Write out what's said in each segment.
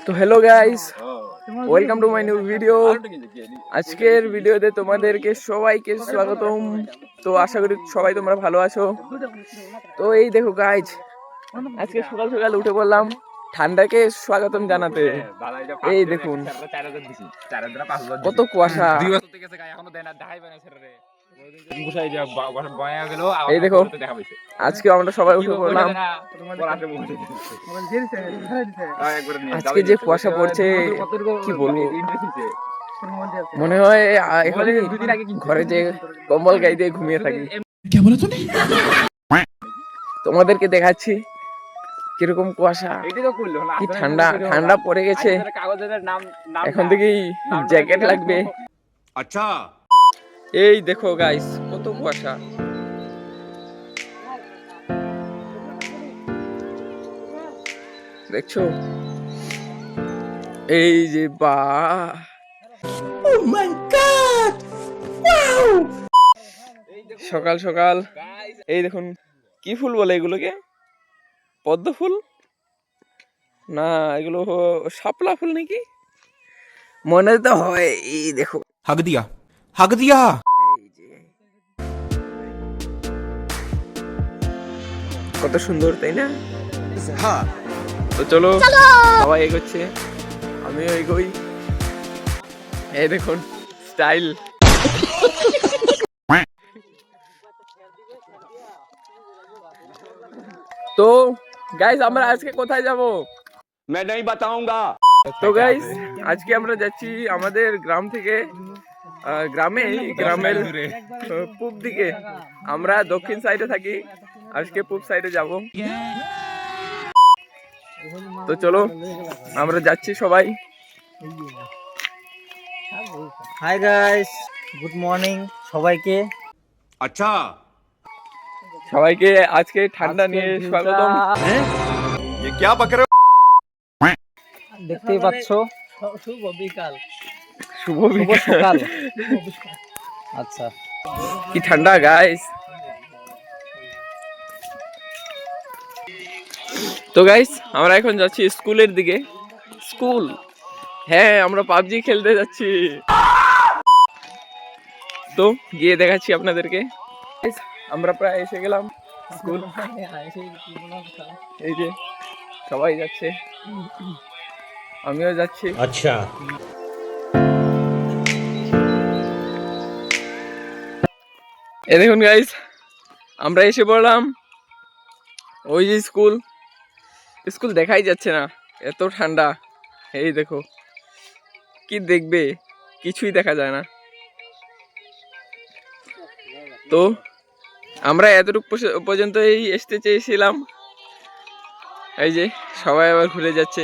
তো hello guys, welcome to my new video. আজকের ভিডিওতে তোমাদেরকে সবাইকে স্বাগতম। তো আশা করি সবাই তোমরা ভালো আছো। তো এই দেখো গাইস, আজকে সকাল সকাল উঠে পড়লাম ঠান্ডাকে স্বাগতম জানাতে। এই দেখুন কত কুয়াশা। এই দেখো আজকে আমরা সবাই উঠে পড়লাম। আজকে যে কুয়াশা পড়ছে কি বলবো, মনে হয় এখানে ঘরে যে কম্বল গায়ে দিয়ে ঘুমিয়ে থাকি। তোমাদেরকে দেখাচ্ছি কিরকম কুয়াশা, কি ঠান্ডা ঠান্ডা পড়ে গেছে। এখন থেকেই জ্যাকেট লাগবে। আচ্ছা, এই দেখো গাইস কত কুয়াশা। দেখছো এই যে বা সকাল সকাল এই দেখুন কি ফুল বলে এগুলোকে? পদ্ম ফুল না, এগুলো শাপলা ফুল নাকি মনে তো হয়। এই দেখো हक दिया हक दिया। এই যে কত সুন্দর, তাই না? हाँ তো চলো সবাই এগোচ্ছে, আমিও এগোই। এই দেখুন স্টাইল। তো গাইস আমরা আজকে কোথায় যাব? मैं नहीं बताऊंगा। তো গাইস আজকে আমরা যাচ্ছি আমাদের গ্রাম থেকে গ্রামের পূব দিকে। আমরা দক্ষিণ সাইডে থাকি, আজকে পূব সাইডে যাব। তো চলো আমরা যাচ্ছি সবাই। হাই গাইস, গুড মর্নিং সবাইকে। अच्छा, সবাইকে আজকে ঠান্ডা নিয়ে স্বাগতম। ये क्या बक रहे हो? দেখতেই পাচ্ছ শুভ শুভ শুভ বিকাল। সকাল। আচ্ছা, কি ঠান্ডা গাইস। তো গাইস আমরা এখন যাচ্ছি স্কুলের দিকে। স্কুল, হ্যাঁ আমরা পাবজি খেলতে যাচ্ছি। তো গিয়ে দেখাচ্ছি আপনাদেরকে। Guys, আমরা প্রায় এসে গেলাম স্কুল। এই যে সবাই যাচ্ছে, আমিও যাচ্ছি। अच्छा এই দেখুন গাইস আমরা এসে পড়লাম। ওই যে স্কুল, স্কুল দেখাই যাচ্ছে না, এত ঠান্ডা। এই দেখো কি দেখবে, কিছুই দেখা যায় না। তো আমরা এতটুকু পর্যন্তই আসতে চেয়েছিলাম। এই যে সবাই আবার ঘুরে যাচ্ছে।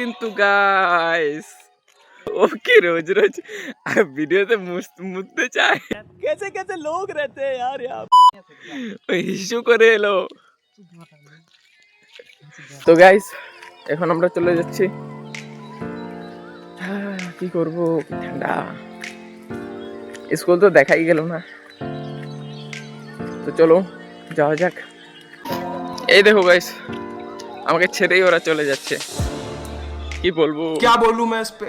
কিন্তু গাইস ও কি রোজ রোজ ভিডিওতে মুততে চায়। कैसे कैसे लोग रहते हैं यार यहाँ। ইস্যু করে এলো। তো গাইস এখন আমরা চলে যাচ্ছি। কি করব, কি ঠান্ডা, স্কুল তো দেখাই গেল না। তো চলো যাওয়া যাক। এই দেখো গাইস আমাকে ছেড়েই ওরা চলে যাচ্ছে, কি বলবো। क्या बोलूं मैं इस पे।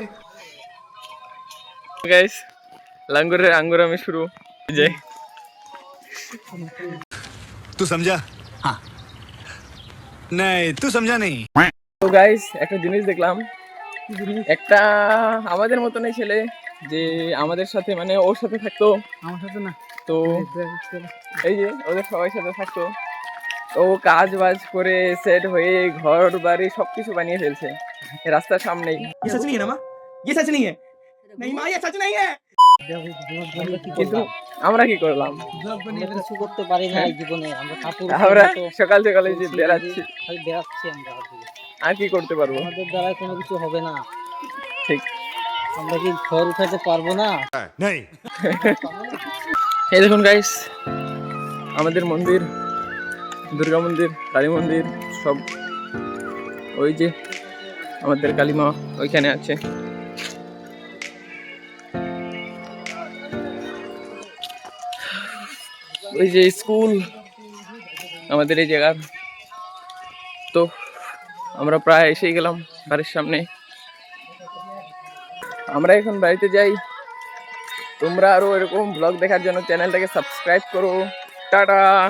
গাইস লাঙ্গুরের আঙ্গুরামি শুরু। যে तू समझा? हाँ नहीं तू समझा नहीं। তো গাইস একটা জিনিস দেখলাম, একটা আমাদের মতনই ছেলে যে আমাদের সাথে মানে ওর সাথে থাকতো, আমার সাথে না। তো এই যে ওদের সবাই সাথে থাকতো। তো কাজ বাজ করে সেট হয়ে ঘর বাড়ি সবকিছু বানিয়ে ফেলছে রাস্তার সামনেই। ये सच नहीं है ना माँ, ये सच नहीं है। नहीं माँ, ये सच नहीं है। কিন্তু আমরা কি করলাম? আমরা কিছু করতে পারি না এই জীবনে। আমরা কাপড় আমরা সকাল সকালে যে বেড়াচ্ছি, খালি বেড়াচ্ছি আমরা। আর কি করতে পারবো? আমাদের দ্বারা কোনো কিছু হবে না। ঠিক। আমরা কি ঘর উঠাতে পারবো না? नहीं এই দেখুন গাইস আমাদের মন্দির, দুর্গা মন্দির, কালী মন্দির সব। ওই যে আমাদের কালীমা ওইখানে আছে। ওই যে স্কুল আমাদের এই জায়গার। তো আমরা প্রায় এসেই গেলাম বাড়ির সামনে। আমরা এখন বাড়িতে যাই। তোমরা আরো এরকম ব্লগ দেখার জন্য চ্যানেলটাকে সাবস্ক্রাইব করো। টাটা।